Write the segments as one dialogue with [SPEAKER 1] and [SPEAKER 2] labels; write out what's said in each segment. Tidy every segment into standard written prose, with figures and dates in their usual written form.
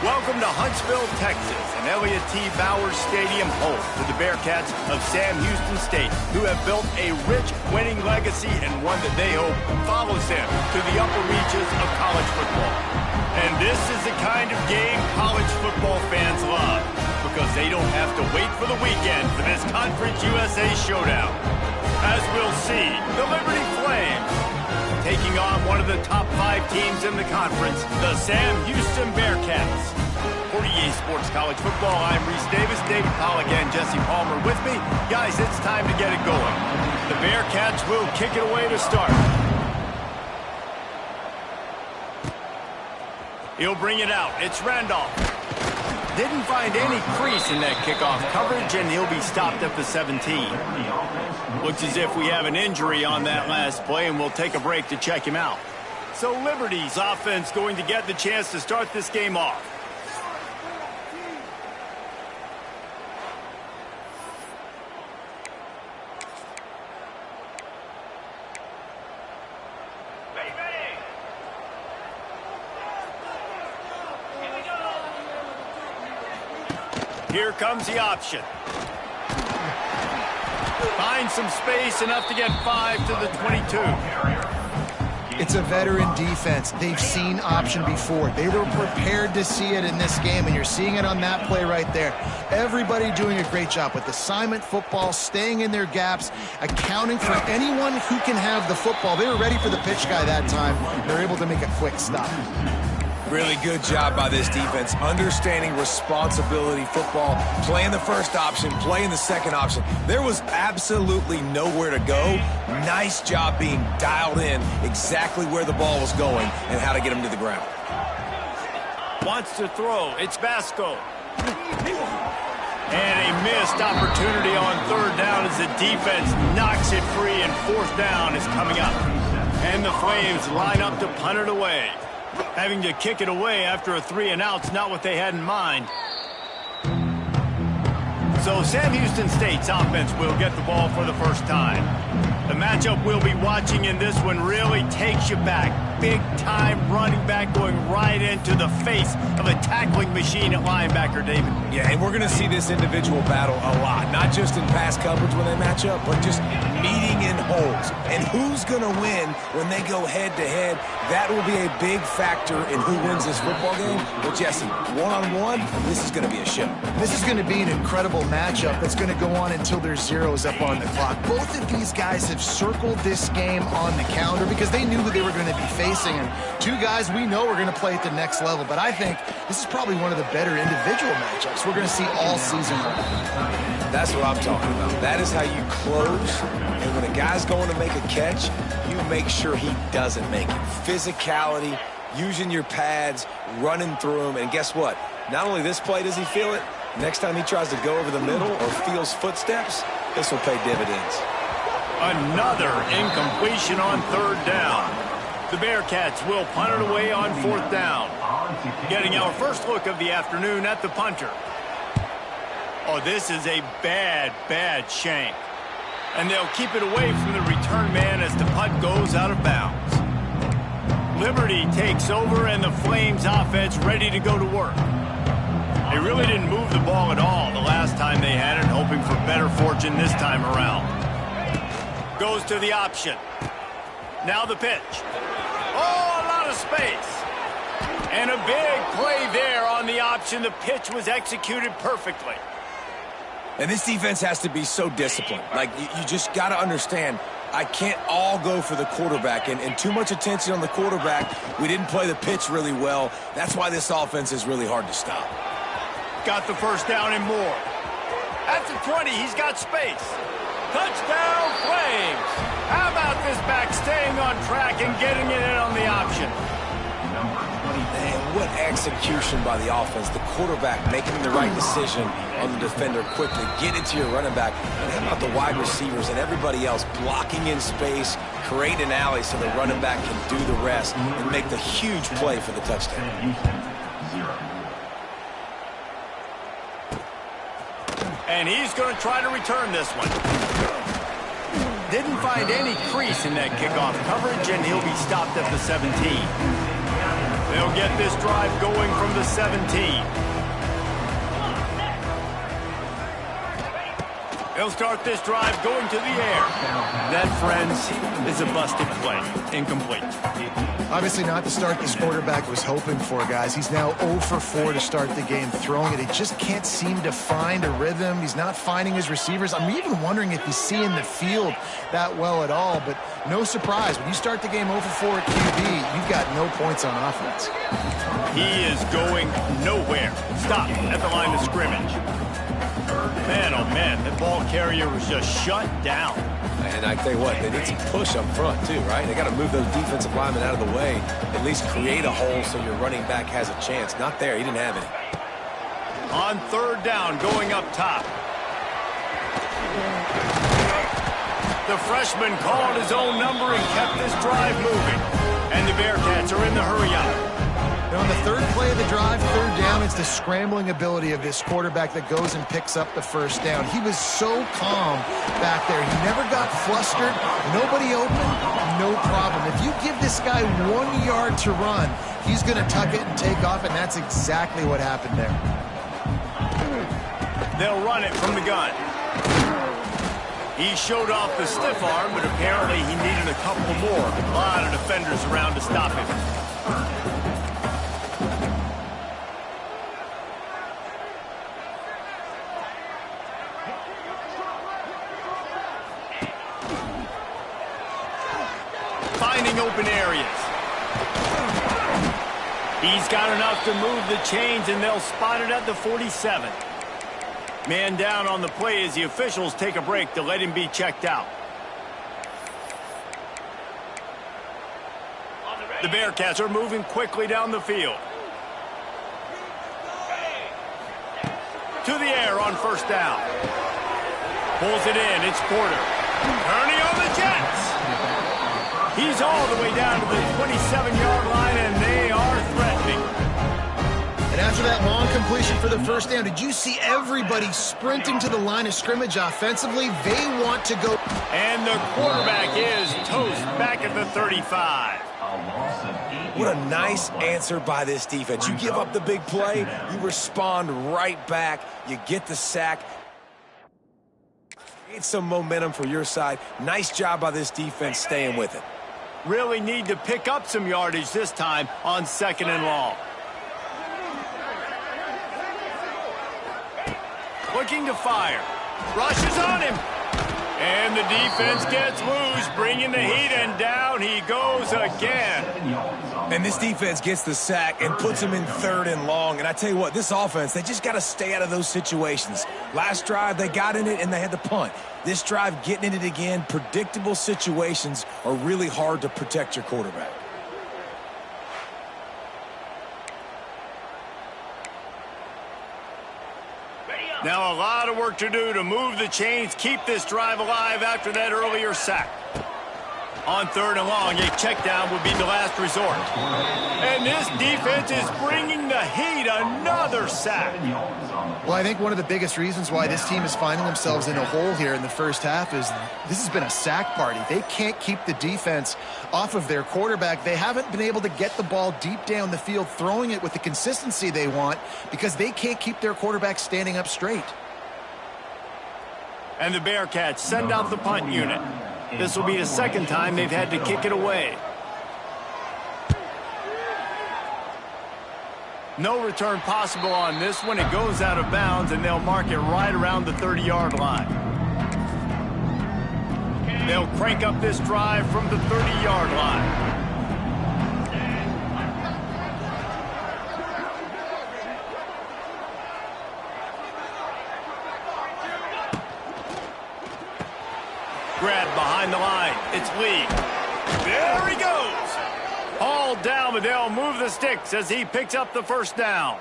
[SPEAKER 1] Welcome to Huntsville, Texas, and Elliott T. Bowers Stadium home to the Bearcats of Sam Houston State, who have built a rich winning legacy and one that they hope follows them to the upper reaches of college football. And this is the kind of game college football fans love, because they don't have to wait for the weekend for this Conference USA showdown. As we'll see, the Liberty Flames taking on one of the top 5 teams in the conference, the Sam Houston Bearcats. For EA Sports College Football, I'm Reese Davis, David Pollack, and Jesse Palmer with me. Guys, it's time to get it going. The Bearcats will kick it away to start. He'll bring it out. It's Randolph. Didn't find any crease in that kickoff coverage, and he'll be stopped at the 17. Looks as if we have an injury on that last play, and we'll take a break to check him out. So Liberty's offense going to get the chance to start this game off. Here comes the option. Finds some space, enough to get 5 to the 22.
[SPEAKER 2] It's a veteran defense. They've seen option before. They were prepared to see it in this game, and you're seeing it on that play right there. Everybody doing a great job with assignment football, staying in their gaps, accounting for anyone who can have the football. They were ready for the pitch guy that time. They're able to make a quick stop.
[SPEAKER 3] Really good job by this defense, understanding responsibility football, playing the first option, playing the second option. There was absolutely nowhere to go. Nice job being dialed in exactly where the ball was going and how to get him to the ground.
[SPEAKER 1] Wants to throw. It's Basco. And a missed opportunity on third down as the defense knocks it free, and fourth down is coming up. And the Flames line up to punt it away. Having to kick it away after a 3-and-out's not what they had in mind. So Sam Houston State's offense will get the ball for the first time. The matchup we'll be watching in this one really takes you back. Big-time running back going right into the face of a tackling machine at linebacker, David.
[SPEAKER 3] Yeah, and we're going to see this individual battle a lot, not just in pass coverage when they match up, but just meeting in holes. And who's going to win when they go head-to-head? That will be a big factor in who wins this football game. But, Jesse, one-on-one, this is going to be a show.
[SPEAKER 2] This is going to be an incredible matchup that's going to go on until there's zeros up on the clock. Both of these guys have circled this game on the calendar because they knew who they were going to be facing. And two guys we know are going to play at the next level. But I think this is probably one of the better individual matchups we're going to see all season long.
[SPEAKER 3] That's what I'm talking about. That is how you close. And when a guy's going to make a catch, you make sure he doesn't make it. Physicality, using your pads, running through them. And guess what? Not only this play does he feel it, next time he tries to go over the middle or feels footsteps, this will pay dividends.
[SPEAKER 1] Another incompletion on third down. The Bearcats will punt it away on fourth down. Getting our first look of the afternoon at the punter. Oh, this is a bad shank. And they'll keep it away from the return man as the punt goes out of bounds. Liberty takes over, and the Flames offense ready to go to work. They really didn't move the ball at all the last time they had it, hoping for better fortune this time around. Goes to the option. Now the pitch. Oh, a lot of space. And a big play there on the option. The pitch was executed perfectly.
[SPEAKER 3] And this defense has to be so disciplined. Like, you just got to understand, I can't all go for the quarterback. And too much attention on the quarterback. We didn't play the pitch really well. That's why this offense is really hard to stop.
[SPEAKER 1] Got the first down and more. At the 20, he's got space. Touchdown, Flames. How about this back staying on track and getting it in on the option?
[SPEAKER 3] Man, what execution by the offense. The quarterback making the right decision on the defender quickly. Get it to your running back. And how about the wide receivers and everybody else blocking in space, create an alley so the running back can do the rest and make the huge play for the touchdown.
[SPEAKER 1] And he's going to try to return this one. Didn't find any crease in that kickoff coverage, and he'll be stopped at the 17. They'll get this drive going from the 17. They'll start this drive going to the air. That, friends, is a busted play. Incomplete.
[SPEAKER 2] Obviously not the start this quarterback was hoping for, guys. He's now 0 for 4 to start the game throwing it. He just can't seem to find a rhythm. He's not finding his receivers. I'm even wondering if he's seeing the field that well at all, but no surprise. When you start the game 0 for 4 at QB, you've got no points on offense.
[SPEAKER 1] He is going nowhere. Stop at the line of scrimmage. Man, oh man, the ball carrier was just shut down.
[SPEAKER 3] And I tell you what, they need some push up front too, right? They got to move those defensive linemen out of the way, at least create a hole so your running back has a chance. Not there, he didn't have it.
[SPEAKER 1] On third down, going up top. The freshman called his own number and kept this drive moving. And the Bearcats are in the hurry up.
[SPEAKER 2] And on the third play of the drive, third down, it's the scrambling ability of this quarterback that goes and picks up the first down. He was so calm back there. He never got flustered. Nobody open, no problem. If you give this guy 1 yard to run, he's going to tuck it and take off, and that's exactly what happened there.
[SPEAKER 1] They'll run it from the gun. He showed off the stiff arm, but apparently he needed a couple more. A lot of defenders around to stop him. Finding open areas. He's got enough to move the chains, and they'll spot it at the 47. Man down on the play as the officials take a break to let him be checked out. The Bearcats are moving quickly down the field. To the air on first down. Pulls it in. It's Porter. Turning on the Jets. He's all the way down to the 27-yard line, and they are threatening.
[SPEAKER 2] And after that long completion for the first down, did you see everybody sprinting to the line of scrimmage offensively? They want to go.
[SPEAKER 1] And the quarterback is toast back at the 35.
[SPEAKER 3] What a nice answer by this defense. You give up the big play, you respond right back, you get the sack. Create some momentum for your side. Nice job by this defense staying with it.
[SPEAKER 1] Really need to pick up some yardage this time on second and long. Looking to fire. Rushes on him. And the defense gets loose, bringing the heat, and down he goes again.
[SPEAKER 3] And this defense gets the sack and puts him in third and long. And I tell you what, this offense, they just got to stay out of those situations. Last drive, they got in it and they had to punt. This drive, getting in it again, predictable situations are really hard to protect your quarterback.
[SPEAKER 1] Now a lot of work to do to move the chains, keep this drive alive after that earlier sack. On third and long, a check down would be the last resort. And this defense is bringing the heat, another sack.
[SPEAKER 2] Well, I think one of the biggest reasons why this team is finding themselves in a hole here in the first half is this has been a sack party. They can't keep the defense off of their quarterback. They haven't been able to get the ball deep down the field, throwing it with the consistency they want because they can't keep their quarterback standing up straight.
[SPEAKER 1] And the Bearcats send out the punt unit. This will be the second time they've had to kick it away. No return possible on this one. It goes out of bounds, and they'll mark it right around the 30-yard line. They'll crank up this drive from the 30-yard line. Grab behind the line. It's Lee. There he goes. All down, but they'll move the sticks as he picks up the first down.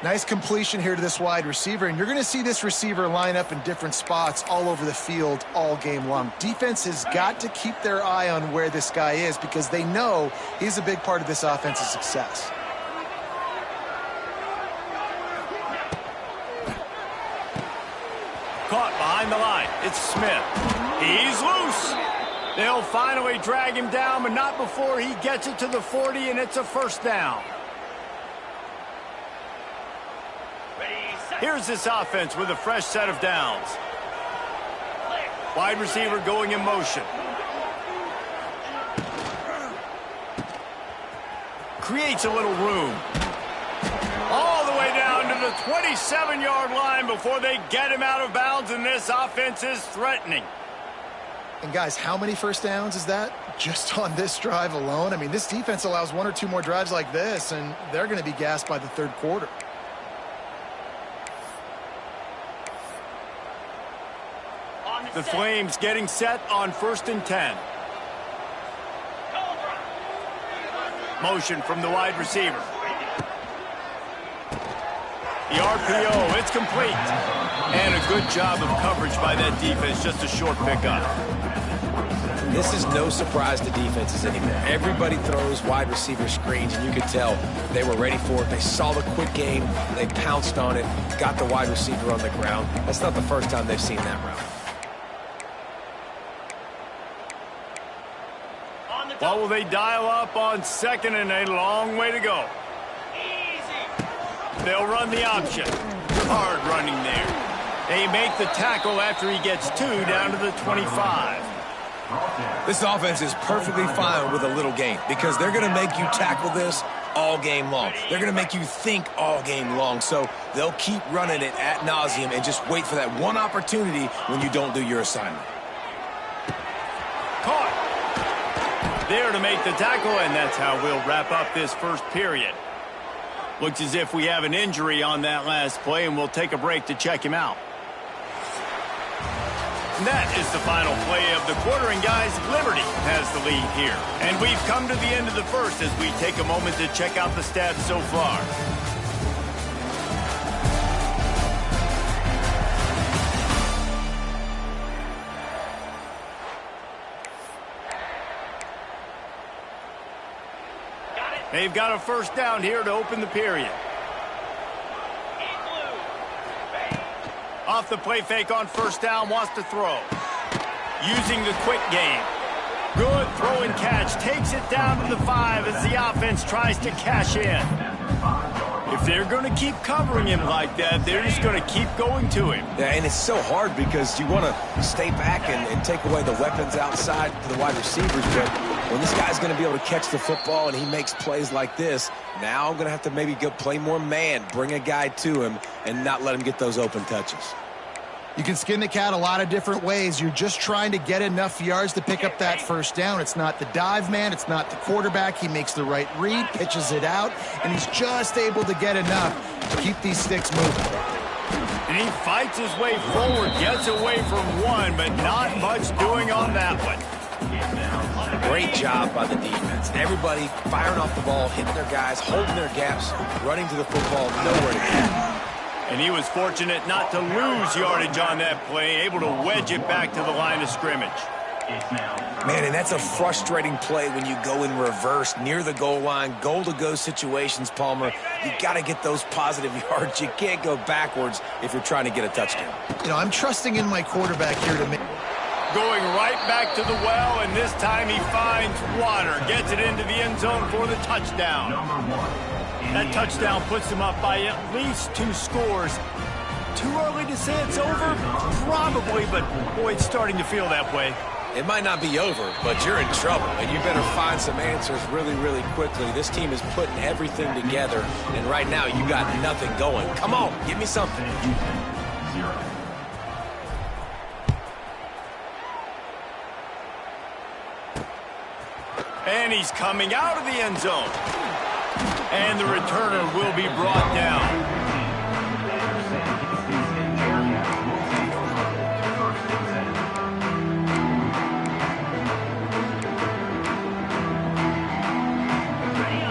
[SPEAKER 2] Nice completion here to this wide receiver, and you're going to see this receiver line up in different spots all over the field all game long. Defense has got to keep their eye on where this guy is because they know he's a big part of this offense's success. Caught behind the line. It's Smith. He's loose.
[SPEAKER 1] They'll finally drag him down, but not before he gets it to the 40, and it's a first down. Here's this offense with a fresh set of downs. Wide receiver going in motion. Creates a little room. All the way down to the 27-yard line before they get him out of bounds, and this offense is threatening.
[SPEAKER 2] And guys, how many first downs is that? Just on this drive alone? I mean, this defense allows 1 or 2 more drives like this, and they're going to be gassed by the third quarter.
[SPEAKER 1] The Flames getting set on 1st and 10. Motion from the wide receiver. The RPO, it's complete. And a good job of coverage by that defense, just a short pickup.
[SPEAKER 3] This is no surprise to defenses anymore. Everybody throws wide receiver screens, and you could tell they were ready for it. They saw the quick game, they pounced on it, got the wide receiver on the ground. That's not the first time they've seen that route.
[SPEAKER 1] What will they dial up on 2nd and a long way to go? They'll run the option. Hard running there. They make the tackle after he gets 2 down to the 25.
[SPEAKER 3] This offense is perfectly fine with a little gain because they're going to make you tackle this all game long. They're going to make you think all game long. So they'll keep running it ad nauseum and just wait for that one opportunity when you don't do your assignment.
[SPEAKER 1] Caught. There to make the tackle, and that's how we'll wrap up this first period. Looks as if we have an injury on that last play, and we'll take a break to check him out. And that is the final play of the quarter, and guys, Liberty has the lead here. And we've come to the end of the first as we take a moment to check out the stats so far. They've got a first down here to open the period. Off the play fake on first down, wants to throw. Using the quick game. Good throw and catch. Takes it down to the 5 as the offense tries to cash in. If they're going to keep covering him like that, they're just going to keep going to him.
[SPEAKER 3] Yeah, and it's so hard because you want to stay back and take away the weapons outside to the wide receivers, but when this guy's going to be able to catch the football and he makes plays like this, now I'm going to have to maybe go play more man, bring a guy to him, and not let him get those open touches.
[SPEAKER 2] You can skin the cat a lot of different ways. You're just trying to get enough yards to pick up that first down. It's not the dive man. It's not the quarterback. He makes the right read, pitches it out, and he's just able to get enough to keep these sticks moving.
[SPEAKER 1] And he fights his way forward, gets away from one, but not much doing on that one.
[SPEAKER 3] Great job by the defense. Everybody firing off the ball, hitting their guys, holding their gaps, running to the football, nowhere to go.
[SPEAKER 1] And he was fortunate not to lose yardage on that play, able to wedge it back to the line of scrimmage.
[SPEAKER 3] Man, and that's a frustrating play when you go in reverse near the goal line, goal-to-go situations, Palmer. You got to get those positive yards. You can't go backwards if you're trying to get a touchdown.
[SPEAKER 2] You know, I'm trusting in my quarterback here to make...
[SPEAKER 1] Going right back to the well, and this time he finds water. Gets it into the end zone for the touchdown. That touchdown puts him up by at least 2 scores. Too early to say it's over? Probably, but boy, it's starting to feel that way.
[SPEAKER 3] It might not be over, but you're in trouble, and you better find some answers really, really quickly. This team is putting everything together, and right now you got nothing going. Come on, give me something.
[SPEAKER 1] And he's coming out of the end zone. And the returner will be brought down.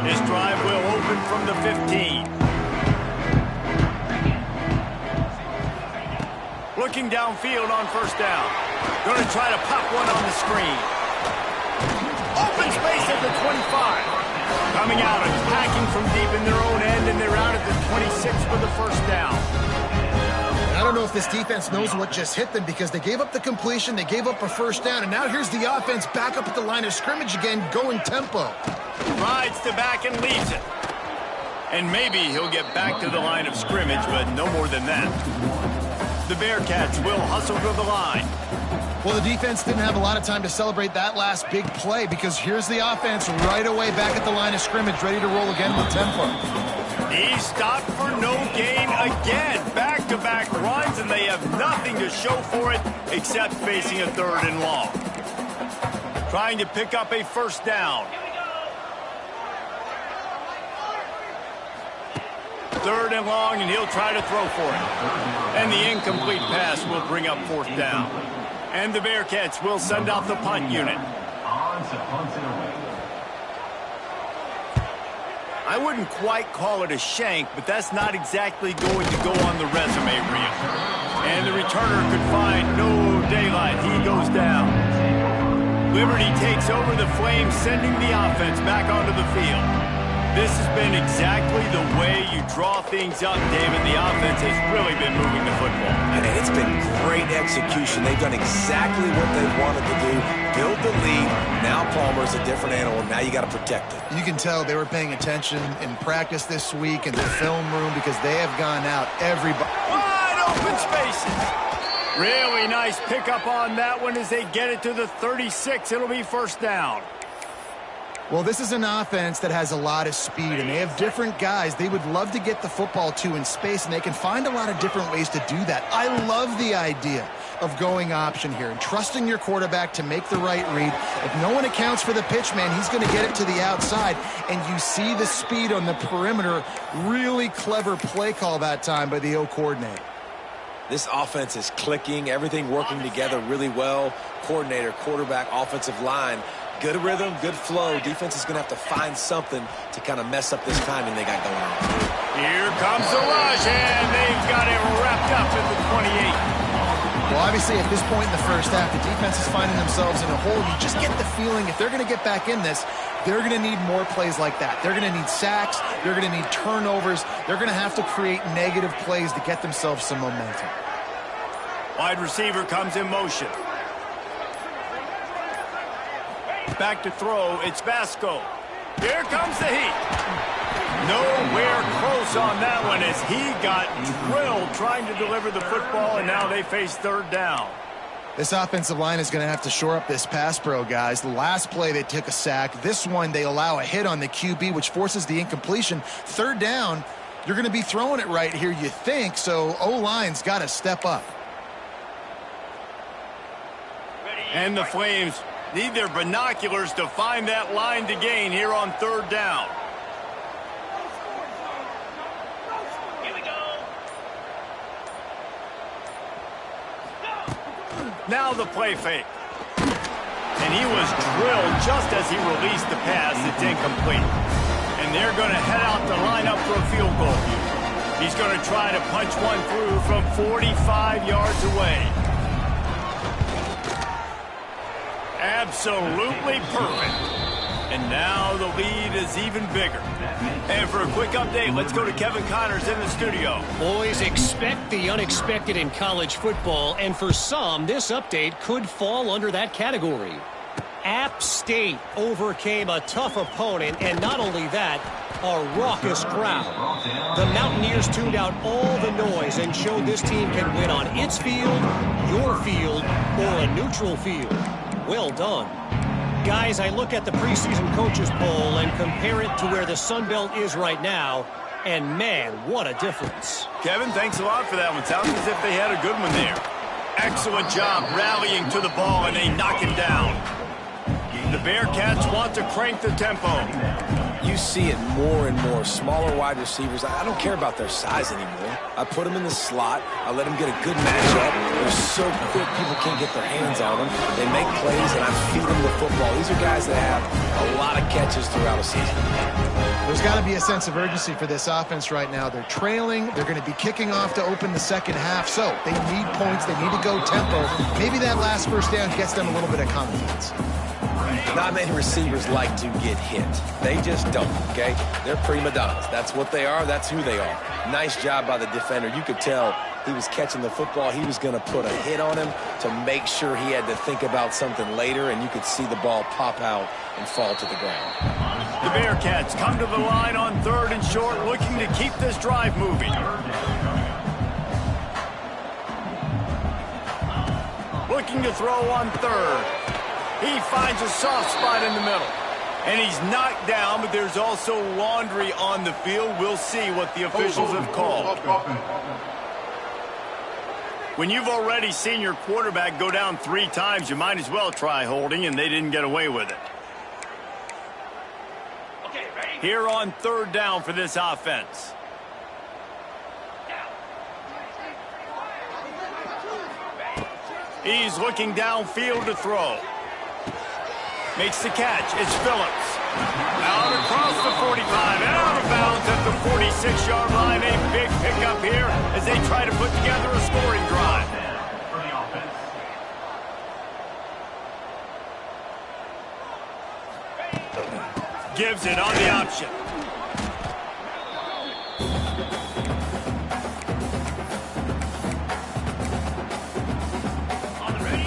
[SPEAKER 1] This drive will open from the 15. Looking downfield on first down. Going to try to pop one on the screen. Open space at the 25. Coming out, attacking from deep in their own end, and they're out at the 26 for the first down.
[SPEAKER 2] I don't know if this defense knows what just hit them because they gave up the completion, they gave up a first down, and now here's the offense back up at the line of scrimmage again, going tempo.
[SPEAKER 1] Rides to back and leaves it. And maybe he'll get back to the line of scrimmage, but no more than that. The Bearcats will hustle to the line.
[SPEAKER 2] Well, the defense didn't have a lot of time to celebrate that last big play because here's the offense right away back at the line of scrimmage, ready to roll again with tempo.
[SPEAKER 1] He stopped for no gain again. Back-to-back runs, and they have nothing to show for it except facing a 3rd and long. Trying to pick up a first down. 3rd and long, and he'll try to throw for it. And the incomplete pass will bring up 4th down. And the Bearcats will send out the punt unit. I wouldn't quite call it a shank, but that's not exactly going to go on the resume reel. And the returner could find no daylight. He goes down. Liberty takes over the Flames, sending the offense back onto the field. This has been exactly the way you draw things up, David. The offense has really been moving the football.
[SPEAKER 3] And it's been great execution. They've done exactly what they wanted to do. Build the lead. Now Palmer's a different animal. Now you got to protect it.
[SPEAKER 2] You can tell they were paying attention in practice this week in the film room because they have gone out everybody.
[SPEAKER 1] Wide open spaces. Really nice pickup on that one as they get it to the 36. It'll be first down.
[SPEAKER 2] Well, this is an offense that has a lot of speed, and they have different guys they would love to get the football to in space, and they can find a lot of different ways to do that. I love the idea of going option here and trusting your quarterback to make the right read. If no one accounts for the pitch, man, he's going to get it to the outside, and you see the speed on the perimeter. Really clever play call that time by the O coordinator.
[SPEAKER 3] This offense is clicking, everything working together really well. Coordinator, quarterback, offensive line. Good rhythm, good flow. Defense is going to have to find something to kind of mess up this timing they got going on.
[SPEAKER 1] Here comes the rush, and they've got it wrapped up at the 28.
[SPEAKER 2] Well, obviously, at this point in the first half, the defense is finding themselves in a hole. You just get the feeling if they're going to get back in this, they're going to need more plays like that. They're going to need sacks. They're going to need turnovers. They're going to have to create negative plays to get themselves some momentum.
[SPEAKER 1] Wide receiver comes in motion. Back to throw, it's Vasco. Here comes the heat. Nowhere close on that one as he got drilled trying to deliver the football, and now they face 3rd down.
[SPEAKER 2] This offensive line is going to have to shore up this pass pro, guys. The last play, they took a sack. This one, they allow a hit on the QB, which forces the incompletion. 3rd down, you're going to be throwing it right here, you think, so O-line's got to step up.
[SPEAKER 1] And the Flames need their binoculars to find that line to gain here on 3rd down. Here we go. Now the play fake. And he was drilled just as he released the pass. It's incomplete. And they're going to head out to line up for a field goal. He's going to try to punch one through from 45 yards away. Absolutely perfect. And now the lead is even bigger. And for a quick update, let's go to Kevin Connors in the studio.
[SPEAKER 4] Boys, expect the unexpected in college football, and for some, this update could fall under that category. App State overcame a tough opponent, and not only that, a raucous crowd. The Mountaineers tuned out all the noise and showed this team can win on its field, your field, or a neutral field. Well done. Guys, I look at the preseason coaches poll and compare it to where the Sun Belt is right now, and man, what a difference.
[SPEAKER 1] Kevin, thanks a lot for that one. Sounds as if they had a good one there. Excellent job rallying to the ball, and they knock him down. The Bearcats want to crank the tempo.
[SPEAKER 3] You see it more and more. Smaller wide receivers. I don't care about their size anymore. I put them in the slot. I let them get a good matchup. They're so quick, people can't get their hands on them. They make plays, and I feed them the football. These are guys that have a lot of catches throughout a season.
[SPEAKER 2] There's got to be a sense of urgency for this offense right now. They're trailing. They're going to be kicking off to open the second half. So they need points. They need to go tempo. Maybe that last first down gets them a little bit of confidence.
[SPEAKER 3] Not many receivers like to get hit. They just don't, okay? They're prima donnas. That's what they are. That's who they are. Nice job by the defender. You could tell he was catching the football. He was going to put a hit on him to make sure he had to think about something later, and you could see the ball pop out and fall to the ground.
[SPEAKER 1] The Bearcats come to the line on 3rd and short, looking to keep this drive moving. Looking to throw on 3rd. He finds a soft spot in the middle. And he's knocked down, but there's also laundry on the field. We'll see what the officials have called. When you've already seen your quarterback go down 3 times, you might as well try holding, and they didn't get away with it. Here on 3rd down for this offense. He's looking downfield to throw. Makes the catch. It's Phillips. Out across the 45 and out of bounds at the 46-yard line. A big pickup here as they try to put together a scoring drive. Gives it on the option.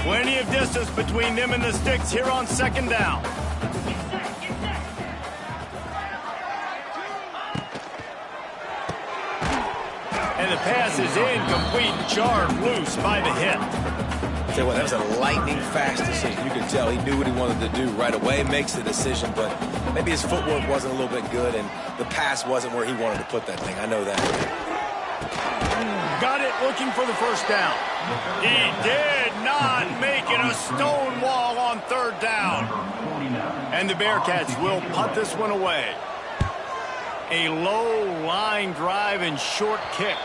[SPEAKER 1] Plenty of distance between them and the sticks here on 2nd down. And the pass is incomplete, jarred loose by the hit.
[SPEAKER 3] Tell you what, that was a lightning-fast decision. You could tell he knew what he wanted to do right away, makes the decision, but maybe his footwork wasn't a little bit good, and the pass wasn't where he wanted to put that thing. I know that.
[SPEAKER 1] Got it, looking for the 1st down. He did not make it a stone wall on 3rd down. And the Bearcats will punt this one away. A low line drive and short kick.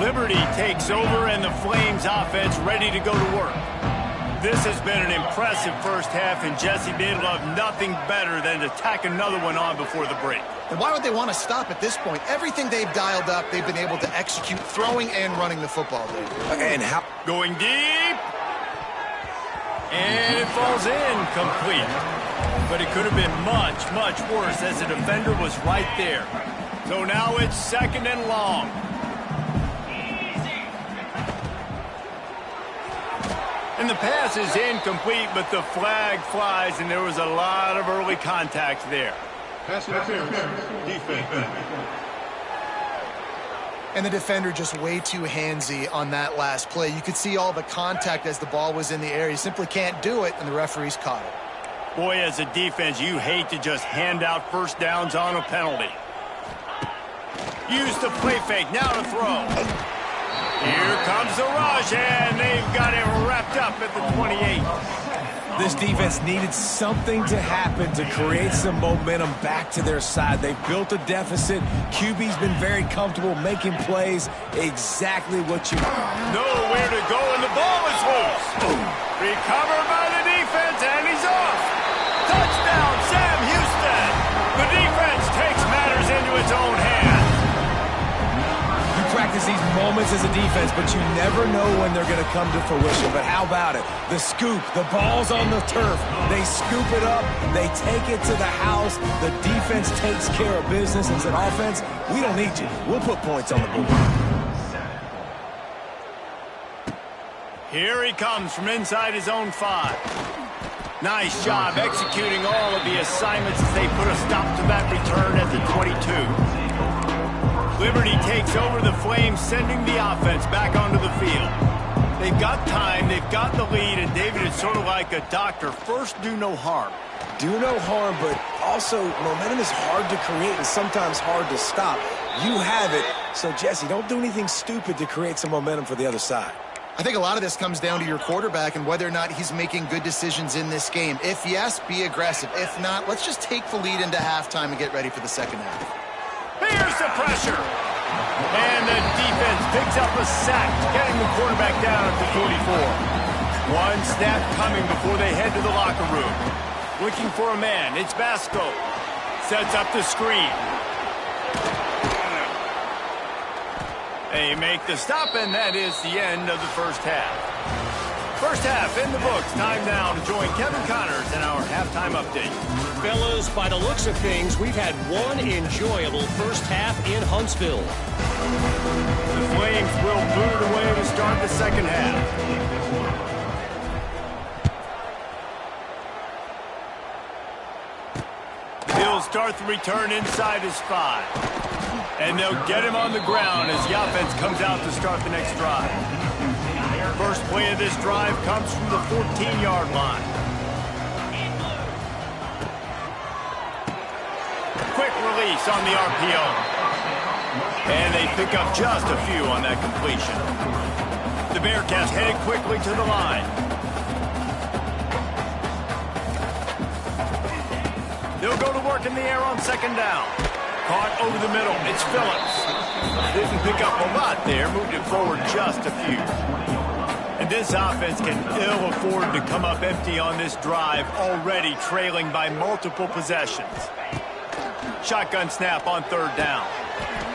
[SPEAKER 1] Liberty takes over, and the Flames offense ready to go to work. This has been an impressive first half, and Jesse, they'd love nothing better than to tack another one on before the break.
[SPEAKER 2] And why would they want to stop at this point? Everything they've dialed up, they've been able to execute, throwing and running the football.
[SPEAKER 3] And how?
[SPEAKER 1] Going deep. And it falls incomplete. But it could have been much, much worse as the defender was right there. So now it's 2nd and long. And the pass is incomplete, but the flag flies, and there was a lot of early contact there.
[SPEAKER 5] Pass interference, defense.
[SPEAKER 2] And the defender just way too handsy on that last play. You could see all the contact as the ball was in the air. You simply can't do it, and the referee's caught it.
[SPEAKER 1] Boy, as a defense, you hate to just hand out 1st downs on a penalty. Use the play fake, now to throw. Here comes the rush, and they've got it wrapped up at the 28.
[SPEAKER 3] This defense needed something to happen to create some momentum back to their side. They built a deficit. QB's been very comfortable making plays. Exactly what you want.
[SPEAKER 1] Nowhere to go, and the ball is loose. Recovered by the defense, and he's off. Touchdown, Sam Houston. The defense takes matters into its own hands.
[SPEAKER 3] Practice these moments as a defense, but you never know when they're going to come to fruition. But how about it? The scoop, the ball's on the turf. They scoop it up. They take it to the house. The defense takes care of business and said, offense, we don't need you. We'll put points on the board.
[SPEAKER 1] Here he comes from inside his own 5. Nice job executing all of the assignments as they put a stop to that return at the 22. Liberty takes over the Flames, sending the offense back onto the field. They've got time, they've got the lead, and David, it's sort of like a doctor. First, do no harm.
[SPEAKER 3] Do no harm, but also momentum is hard to create and sometimes hard to stop. You have it, so Jesse, don't do anything stupid to create some momentum for the other side.
[SPEAKER 2] I think a lot of this comes down to your quarterback and whether or not he's making good decisions in this game. If yes, be aggressive. If not, let's just take the lead into halftime and get ready for the 2nd half.
[SPEAKER 1] Here's the pressure. And the defense picks up a sack, getting the quarterback down at the 44. One snap coming before they head to the locker room. Looking for a man. It's Basco. Sets up the screen. They make the stop, and that is the end of the first half. First half in the books. Time now to join Kevin Connors in our halftime update.
[SPEAKER 4] Fellas, by the looks of things, we've had one enjoyable first half in Huntsville.
[SPEAKER 1] The Flames will boot it away to start the second half. He'll start the return inside his 5. And they'll get him on the ground as the offense comes out to start the next drive. First play of this drive comes from the 14-yard line. Quick release on the RPO. And they pick up just a few on that completion. The Bearcats headed quickly to the line. They'll go to work in the air on second down. Caught over the middle. It's Phillips. Didn't pick up a lot there. Moved it forward just a few. And this offense can ill afford to come up empty on this drive, already trailing by multiple possessions. Shotgun snap on third down.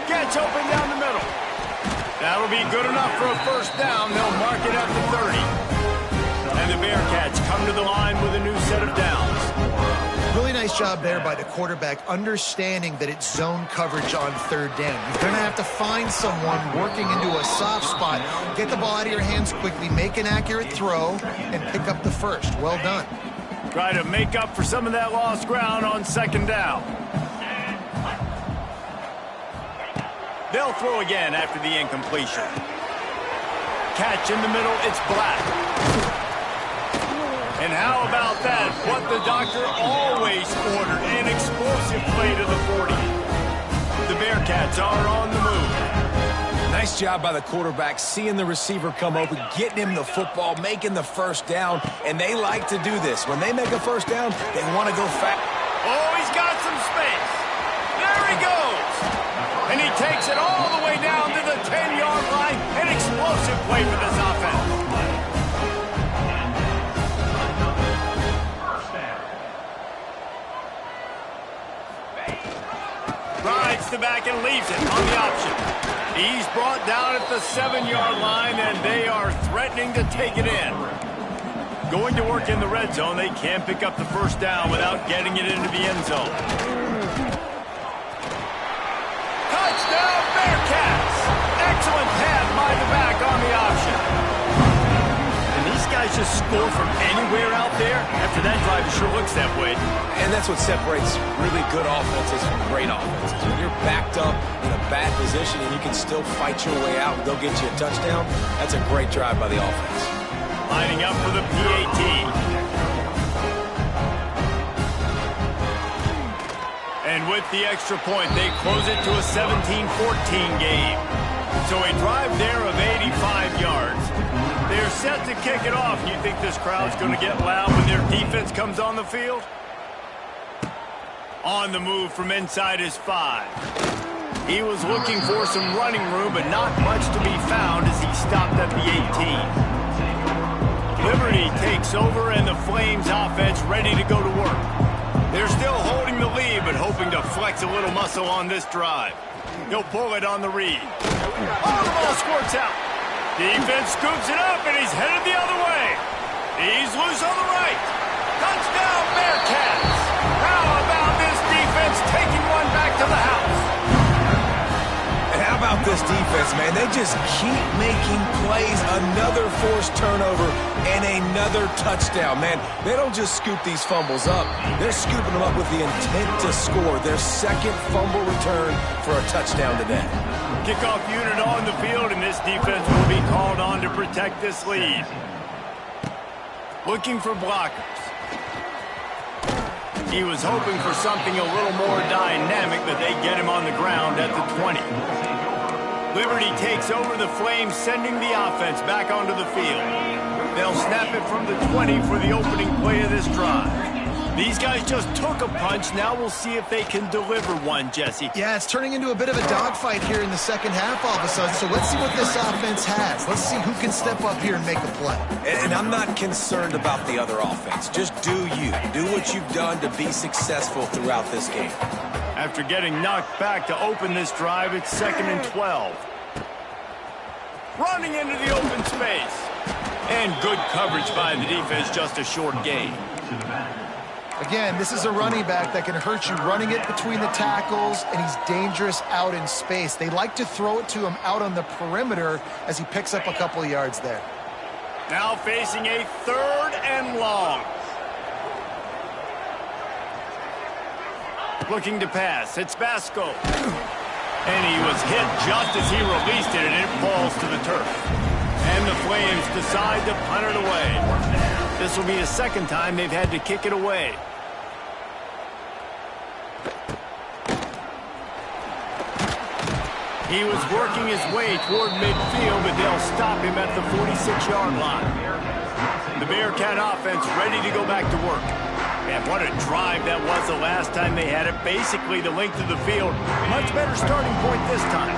[SPEAKER 1] Gets open down the middle. That'll be good enough for a first down. They'll mark it at the 30. And the Bearcats come to the line with a new set of downs.
[SPEAKER 2] Really nice job there by the quarterback, understanding that it's zone coverage on third down. You're going to have to find someone working into a soft spot, get the ball out of your hands quickly, make an accurate throw, and pick up the first. Well done.
[SPEAKER 1] Try to make up for some of that lost ground on second down. They'll throw again after the incompletion. Catch in the middle, it's Black. And how about that? What the doctor always ordered, an explosive play to the 40. The Bearcats are on the move.
[SPEAKER 3] Nice job by the quarterback, seeing the receiver come open, getting him the football, making the first down, and they like to do this. When they make a first down, they want to go fast.
[SPEAKER 1] Oh, he's got some space. There he goes. And he takes it all the way down to the 10-yard line. An explosive play for this offense. Rides the back and leaves it on the option. He's brought down at the 7-yard line, and they are threatening to take it in. Going to work in the red zone, they can't pick up the first down without getting it into the end zone. Touchdown, Bearcats! Excellent pass by the back on the option. And these guys just score from anywhere out there. After that drive, it sure looks that way.
[SPEAKER 3] And that's what separates really good offenses from great offenses. When you're backed up in a bad position and you can still fight your way out and go get you a touchdown, that's a great drive by the offense.
[SPEAKER 1] Lining up for the PAT. And with the extra point, they close it to a 17-14 game. So a drive there of 85 yards. They're set to kick it off. You think this crowd's going to get loud when their defense comes on the field? On the move from inside his 5. He was looking for some running room, but not much to be found as he stopped at the 18. Liberty takes over, and the Flames offense ready to go to work. They're still holding the lead, but hoping to flex a little muscle on this drive. He'll pull it on the read. Oh, the ball squirts out. Defense scoops it up, and he's headed the other way. He's loose on the right. Touchdown, Bearcats. How about this defense taking one back to the house?
[SPEAKER 3] And how about this defense, man? They just keep making plays. Another forced turnover and another touchdown. Man, they don't just scoop these fumbles up. They're scooping them up with the intent to score. Their second fumble return for a touchdown today.
[SPEAKER 1] Kickoff unit on the field, and this defense will be called on to protect this lead. Looking for blockers. He was hoping for something a little more dynamic, but they get him on the ground at the 20. Liberty takes over the Flames, sending the offense back onto the field. They'll snap it from the 20 for the opening play of this drive. These guys just took a punch. Now we'll see if they can deliver one, Jesse.
[SPEAKER 2] Yeah, it's turning into a bit of a dogfight here in the second half all of a sudden. So let's see what this offense has. Let's see who can step up here and make a play.
[SPEAKER 3] And I'm not concerned about the other offense. Just do you. Do what you've done to be successful throughout this game.
[SPEAKER 1] After getting knocked back to open this drive, it's 2nd and 12. running into the open space. And good coverage by the defense, just a short gain.
[SPEAKER 2] Again, this is a running back that can hurt you running it between the tackles, and he's dangerous out in space. They like to throw it to him out on the perimeter as he picks up a couple of yards there.
[SPEAKER 1] Now facing a 3rd and long. Looking to pass. It's Basco. And he was hit just as he released it, and it falls to the turf. And the Flames decide to punt it away. This will be the 2nd time they've had to kick it away. He was working his way toward midfield, but they'll stop him at the 46-yard line. The Bearcat offense ready to go back to work. And what a drive that was the last time they had it. Basically the length of the field. Much better starting point this time.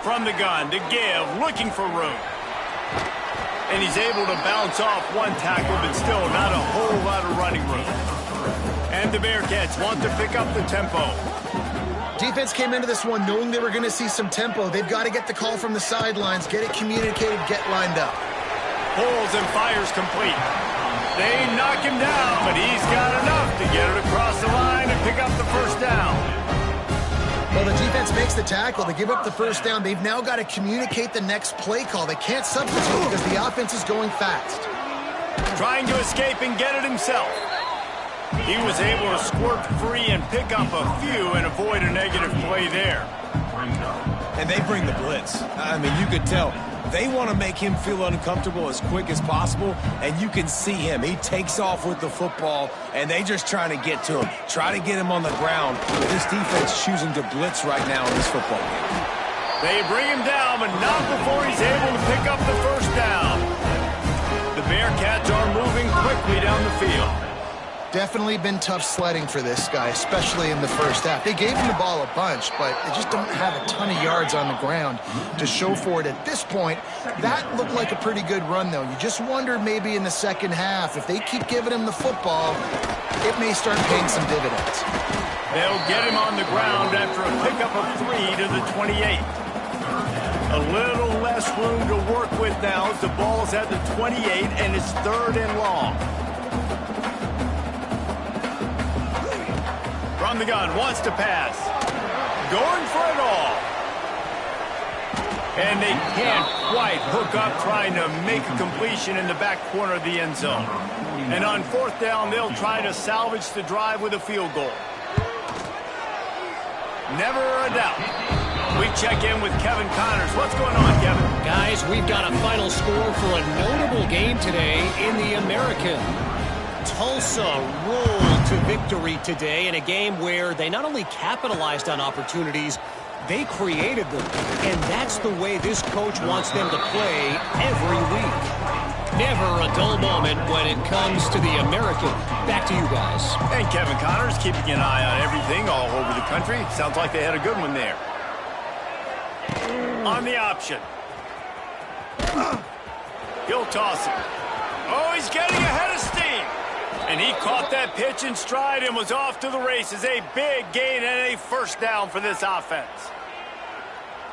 [SPEAKER 1] From the gun to give, looking for room. And he's able to bounce off one tackle, but still not a whole lot of running room. And the Bearcats want to pick up the tempo.
[SPEAKER 2] Defense came into this one knowing they were going to see some tempo. They've got to get the call from the sidelines, get it communicated, get lined up.
[SPEAKER 1] Pulls and fires complete. They knock him down, but he's got enough to get it across the line and pick up the 1st down.
[SPEAKER 2] Well, the defense makes the tackle. They give up the 1st down. They've now got to communicate the next play call. They can't substitute because the offense is going fast.
[SPEAKER 1] Trying to escape and get it himself. He was able to squirt free and pick up a few and avoid a negative play there.
[SPEAKER 3] And they bring the blitz. I mean, you could tell. They want to make him feel uncomfortable as quick as possible, and you can see him. He takes off with the football, and they just trying to get to him, try to get him on the ground. But this defense choosing to blitz right now in this football game.
[SPEAKER 1] They bring him down, but not before he's able to pick up the 1st down. The Bearcats are moving quickly down the field.
[SPEAKER 2] Definitely been tough sledding for this guy, especially in the 1st half. They gave him the ball a bunch, but they just don't have a ton of yards on the ground to show for it at this point. That looked like a pretty good run, though. You just wonder maybe in the 2nd half, if they keep giving him the football, it may start paying some dividends.
[SPEAKER 1] They'll get him on the ground after a pickup of 3 to the 28. A little less room to work with now as the ball's at the 28, and it's 3rd and long. From the gun, wants to pass. Going for it all. And they can't quite hook up trying to make a completion in the back corner of the end zone. And on 4th down, they'll try to salvage the drive with a field goal. Never a doubt. We check in with Kevin Connors. What's going on, Kevin?
[SPEAKER 4] Guys, we've got a final score for a notable game today in the American. Tulsa rolled to victory today in a game where they not only capitalized on opportunities, they created them. And that's the way this coach wants them to play every week. Never a dull moment when it comes to the American. Back to you guys.
[SPEAKER 1] And Kevin Connors keeping an eye on everything all over the country. Sounds like they had a good one there. On the option. He'll toss it. Oh, he's getting ahead of steam. And he caught that pitch in stride and was off to the races. A big gain and a 1st down for this offense.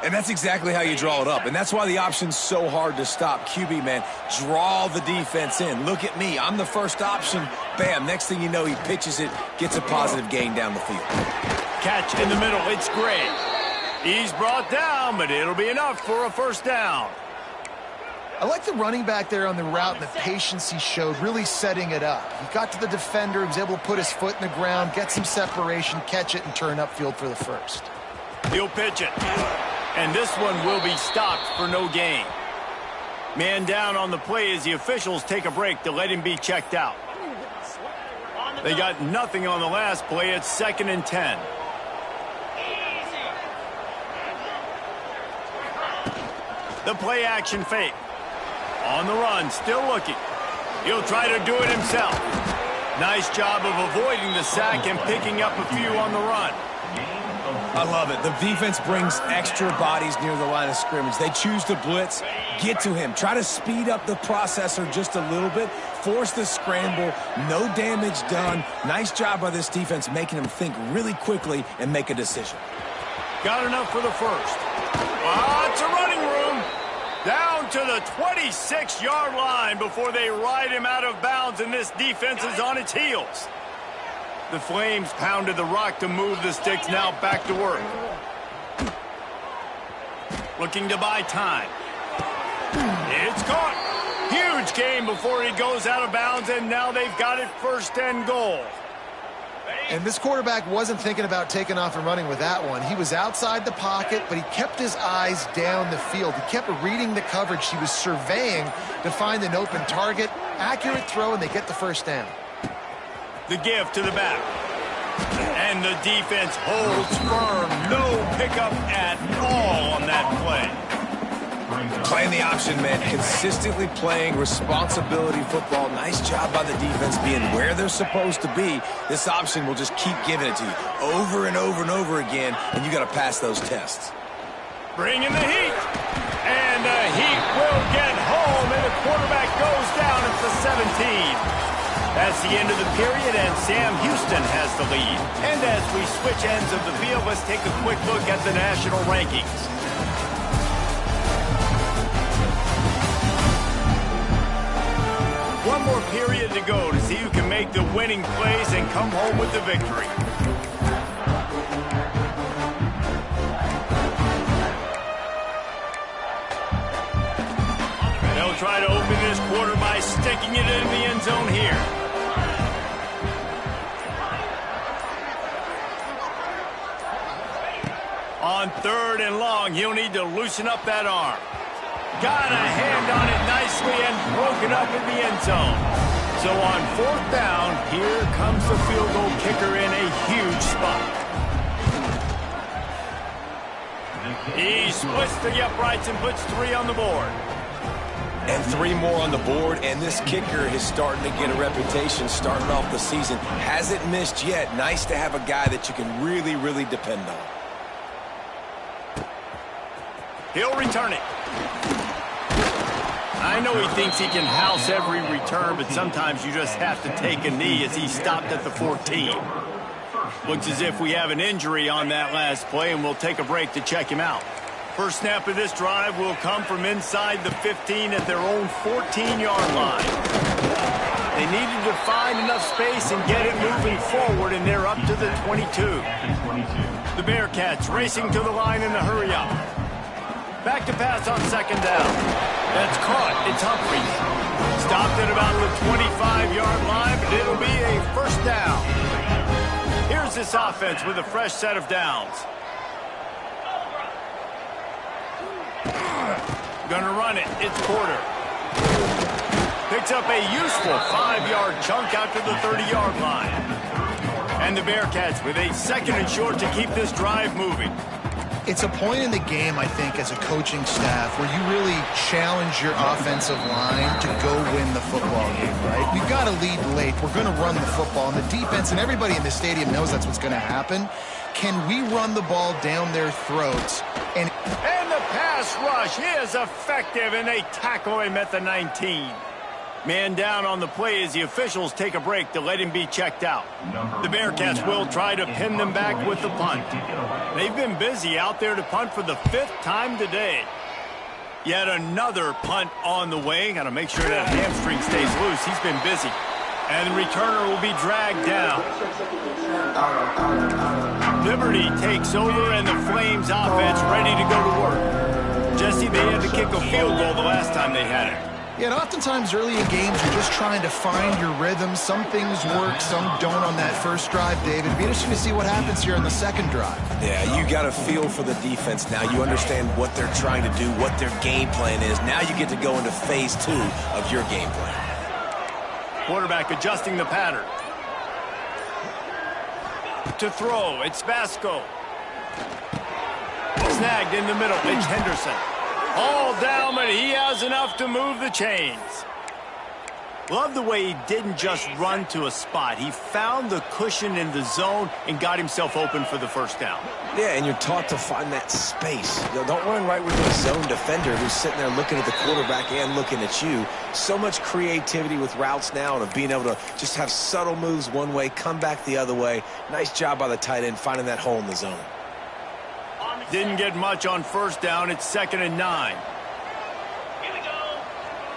[SPEAKER 3] And that's exactly how you draw it up. And that's why the option's so hard to stop. QB, man, draw the defense in. Look at me. I'm the 1st option. Bam. Next thing you know, he pitches it, gets a positive gain down the field.
[SPEAKER 1] Catch in the middle. It's Gray. He's brought down, but it'll be enough for a 1st down.
[SPEAKER 2] I like the running back there on the route and the patience he showed, really setting it up. He got to the defender, he was able to put his foot in the ground, get some separation, catch it, and turn upfield for the 1st.
[SPEAKER 1] He'll pitch it. And this one will be stopped for no gain. Man down on the play as the officials take a break to let him be checked out. They got nothing on the last play. It's 2nd and 10. The play action fake. On the run, still looking. He'll try to do it himself. Nice job of avoiding the sack and picking up a few on the run.
[SPEAKER 3] I love it. The defense brings extra bodies near the line of scrimmage. They choose to blitz, get to him, try to speed up the processor just a little bit, force the scramble, no damage done. Nice job by this defense making him think really quickly and make a decision.
[SPEAKER 1] Got enough for the first. Lots of running room. Down to the 26-yard line before they ride him out of bounds, and this defense is on its heels. The Flames pounded the rock to move the sticks, now back to work. Looking to buy time. It's caught. Huge gain before he goes out of bounds, and now they've got it first and goal.
[SPEAKER 2] And this quarterback wasn't thinking about taking off and running with that one. He was outside the pocket, but he kept his eyes down the field. He kept reading the coverage. He was surveying to find an open target. Accurate throw, and they get the first down.
[SPEAKER 1] The give to the back. And the defense holds firm. No pickup at all on that play.
[SPEAKER 3] Playing the option, man. Consistently playing responsibility football. Nice job by the defense being where they're supposed to be. This option will just keep giving it to you over and over and over again, and you got to pass those tests.
[SPEAKER 1] Bringing the heat. And the heat will get home, and the quarterback goes down at the 17. That's the end of the period, and Sam Houston has the lead. And as we switch ends of the field, let's take a quick look at the national rankings. One more period to go to see who can make the winning plays and come home with the victory. They'll try to open this quarter by sticking it in the end zone here. On 3rd and long, he'll need to loosen up that arm. Got a hand on it nicely and broke it up in the end zone. So on 4th down, here comes the field goal kicker in a huge spot. He splits the uprights and puts 3 on the board.
[SPEAKER 3] And 3 more on the board, and this kicker is starting to get a reputation starting off the season. Hasn't missed yet. Nice to have a guy that you can really, really depend on.
[SPEAKER 1] He'll return it. I know he thinks he can house every return, but sometimes you just have to take a knee as he stopped at the 14. Looks as if we have an injury on that last play, and we'll take a break to check him out. First snap of this drive will come from inside the 15 at their own 14-yard line. They needed to find enough space and get it moving forward, and they're up to the 22. The Bearcats racing to the line in a hurry-up. Back to pass on 2nd down. That's caught. It's Humphries. Stopped at about the 25-yard line, but it'll be a first down. Here's this offense with a fresh set of downs. Gonna run it. It's Porter. Picks up a useful 5-yard chunk out to the 30-yard line. And the Bearcats with a 2nd and short to keep this drive moving.
[SPEAKER 2] It's a point in the game, I think, as a coaching staff where you really challenge your offensive line to go win the football game, right? We've got to lead late. We're going to run the football. And the defense and everybody in the stadium knows that's what's going to happen. Can we run the ball down their throats? And
[SPEAKER 1] the pass rush is effective, and they tackle him at the 19. Man down on the play as the officials take a break to let him be checked out. The Bearcats will try to pin them back with the punt. They've been busy out there to punt for the 5th time today. Yet another punt on the way. Got to make sure that hamstring stays loose. He's been busy. And the returner will be dragged down. Liberty takes over, and the Flames offense ready to go to work. Jesse, they had to kick a field goal the last time they had it.
[SPEAKER 2] Yeah, and oftentimes early in games, you're just trying to find your rhythm. Some things work, some don't on that first drive, David. It'd be interesting to see what happens here on the 2nd drive.
[SPEAKER 3] Yeah, you got a feel for the defense now. You understand what they're trying to do, what their game plan is. Now you get to go into phase 2 of your game plan.
[SPEAKER 1] Quarterback adjusting the pattern. To throw, it's Vasco. Snagged in the middle, it's Henderson. All down, but he has enough to move the chains. Love the way he didn't just run to a spot. He found the cushion in the zone and got himself open for the first down.
[SPEAKER 3] Yeah, and you're taught to find that space. Don't run right with a zone defender who's sitting there looking at the quarterback and looking at you. So much creativity with routes now and of being able to just have subtle moves one way, come back the other way. Nice job by the tight end finding that hole in the zone.
[SPEAKER 1] Didn't get much on first down. It's 2nd and 9.
[SPEAKER 4] Here we go.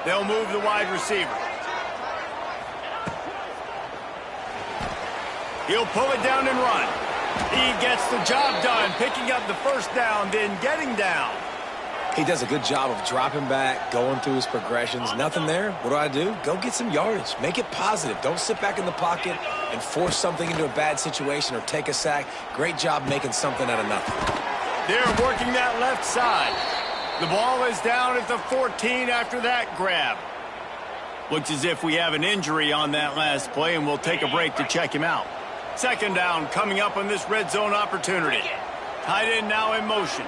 [SPEAKER 1] They'll move the wide receiver. He'll pull it down and run. He gets the job done, picking up the first down, then getting down.
[SPEAKER 3] He does a good job of dropping back, going through his progressions. Nothing there. What do? Go get some yardage. Make it positive. Don't sit back in the pocket and force something into a bad situation or take a sack. Great job making something out of nothing.
[SPEAKER 1] They're working that left side. The ball is down at the 14 after that grab. Looks as if we have an injury on that last play, and we'll take a break to check him out. 2nd down coming up on this red zone opportunity. Tight end now in motion.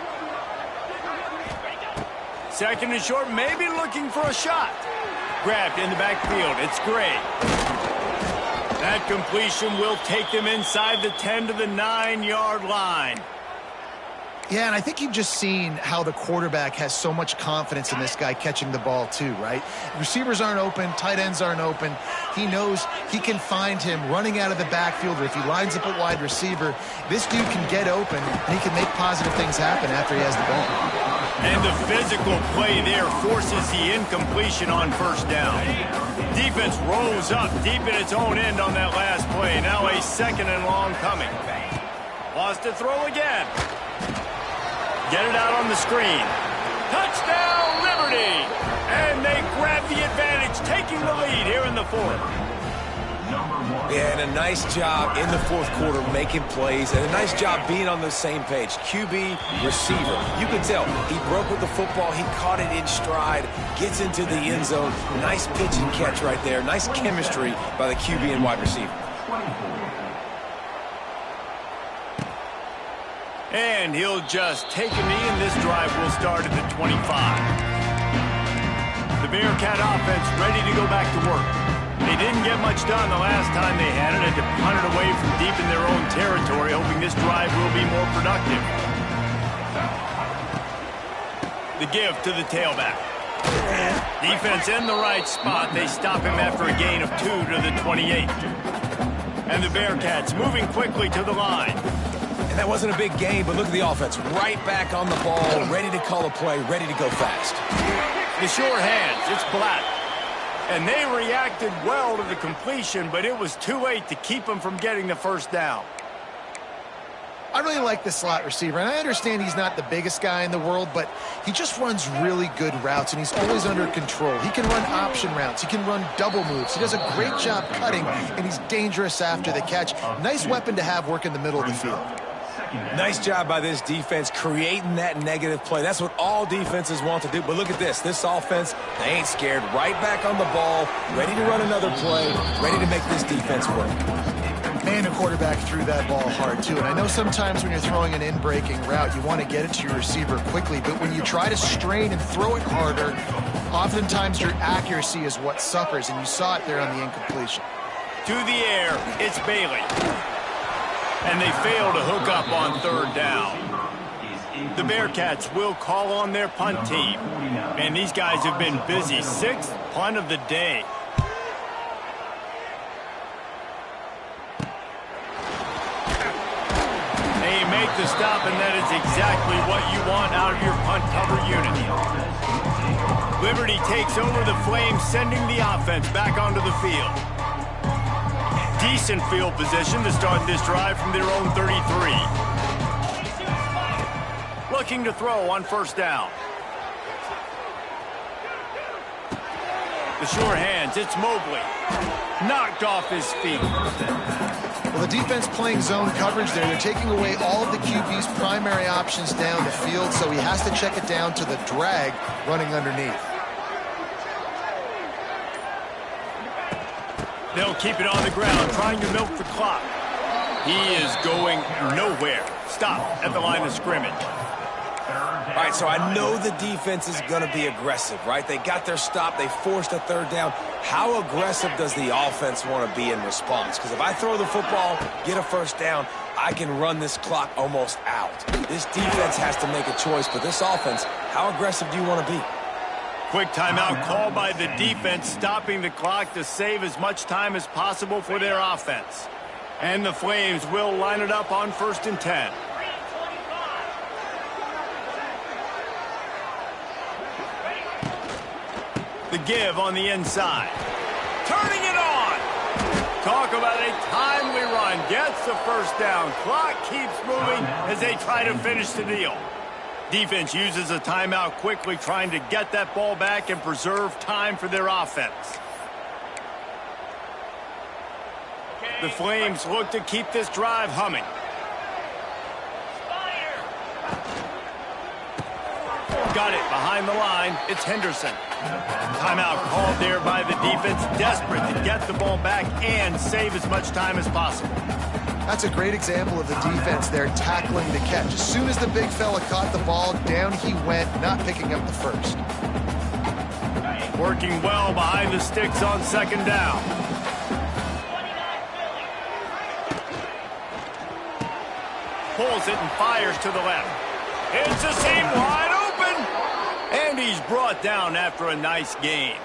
[SPEAKER 1] 2nd and short, maybe looking for a shot. Grabbed in the backfield. It's Gray. That completion will take them inside the 10 to the 9-yard line.
[SPEAKER 2] Yeah, and I think you've just seen how the quarterback has so much confidence in this guy catching the ball too, right? Receivers aren't open, tight ends aren't open. He knows he can find him running out of the backfield, or if he lines up a wide receiver, this dude can get open and he can make positive things happen after he has the ball.
[SPEAKER 1] And the physical play there forces the incompletion on first down. Defense rolls up deep in its own end on that last play. Now a 2nd and long coming. Lost to throw again. Get it out on the screen. Touchdown, Liberty! And they grab the advantage, taking the lead here in the 4th.
[SPEAKER 3] Yeah, and a nice job in the 4th quarter making plays, and a nice job being on the same page. QB, receiver. You can tell he broke with the football. He caught it in stride, gets into the end zone. Nice pitch and catch right there. Nice chemistry by the QB and wide receiver.
[SPEAKER 1] And he'll just take a knee, and this drive will start at the 25. The Bearcat offense ready to go back to work. They didn't get much done the last time they had it, and to punt it away from deep in their own territory, hoping this drive will be more productive. The give to the tailback. Defense in the right spot. They stop him after a gain of 2 to the 28. And the Bearcats moving quickly to the line.
[SPEAKER 3] And that wasn't a big game, but look at the offense. Right back on the ball, ready to call a play, ready to go fast.
[SPEAKER 1] The sure hands, it's Black. And they reacted well to the completion, but it was too late to keep them from getting the first down.
[SPEAKER 2] I really like the slot receiver, and I understand he's not the biggest guy in the world, but he just runs really good routes, and he's always under control. He can run option routes. He can run double moves. He does a great job cutting, and he's dangerous after the catch. Nice weapon to have work in the middle of the field.
[SPEAKER 3] Nice job by this defense creating that negative play. That's what all defenses want to do. But look at this. This offense, they ain't scared. Right back on the ball, ready to run another play, ready to make this defense work.
[SPEAKER 2] Man, the quarterback threw that ball hard, too. And I know sometimes when you're throwing an in-breaking route, you want to get it to your receiver quickly. But when you try to strain and throw it harder, oftentimes your accuracy is what suffers. And you saw it there on the incompletion.
[SPEAKER 1] To the air, it's Bailey. And they fail to hook up on 3rd down. The Bearcats will call on their punt team. And these guys have been busy. 6th punt of the day. They make the stop, and that is exactly what you want out of your punt cover unit. Liberty takes over the Flames, sending the offense back onto the field. Decent field position to start this drive from their own 33. Looking to throw on 1st down. The sure hands, it's Mobley. Knocked off his feet.
[SPEAKER 2] Well, the defense playing zone coverage there. They're taking away all of the QB's primary options down the field, so he has to check it down to the drag running underneath.
[SPEAKER 1] They'll keep it on the ground, trying to milk the clock. He is going nowhere. Stop at the line of scrimmage.
[SPEAKER 3] All right, so I know the defense is going to be aggressive, right? They got their stop. They forced a third down. How aggressive does the offense want to be in response? Because if I throw the football, get a first down, I can run this clock almost out. This defense has to make a choice, but this offense, how aggressive do you want to be?
[SPEAKER 1] Quick timeout called by the defense, stopping the clock to save as much time as possible for their offense. And the Flames will line it up on 1st and 10. The give on the inside. Turning it on. Talk about a timely run. Gets the first down. Clock keeps moving as they try to finish the deal. Defense uses a timeout quickly, trying to get that ball back and preserve time for their offense. The Flames look to keep this drive humming. Got it behind the line. It's Henderson. Timeout called there by the defense, desperate to get the ball back and save as much time as possible.
[SPEAKER 2] That's a great example of the defense there tackling the catch. As soon as the big fella caught the ball, down he went, not picking up the first.
[SPEAKER 1] Working well behind the sticks on 2nd down. Pulls it and fires to the left. It's a seam wide open. And he's brought down after a nice gain.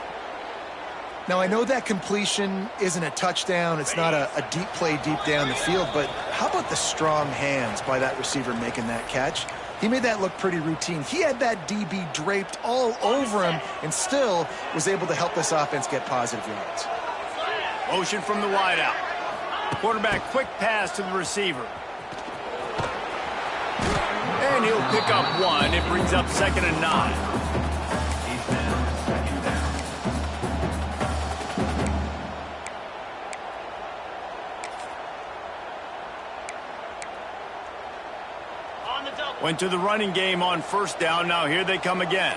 [SPEAKER 2] Now, I know that completion isn't a touchdown. It's not a deep play deep down the field. But how about the strong hands by that receiver making that catch? He made that look pretty routine. He had that DB draped all over him and still was able to help this offense get positive yards.
[SPEAKER 1] Motion from the wideout. Quarterback quick pass to the receiver. And he'll pick up 1. It brings up 2nd and 9. Went to the running game on 1st down. Now here they come again.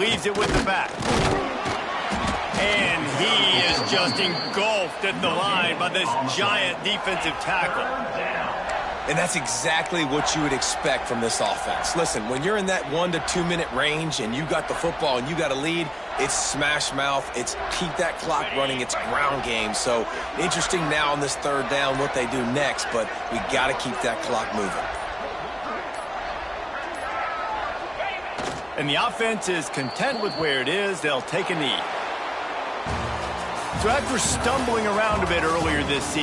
[SPEAKER 1] Leaves it with the back. And he is just engulfed at the line by this giant defensive tackle.
[SPEAKER 3] And that's exactly what you would expect from this offense. Listen, when you're in that 1 to 2 minute range and you got the football and you got a lead, it's smash mouth, it's keep that clock running, it's ground game. So interesting now on this 3rd down what they do next, but we got to keep that clock moving.
[SPEAKER 1] And the offense is content with where it is. They'll take a knee. So after stumbling around a bit earlier this season,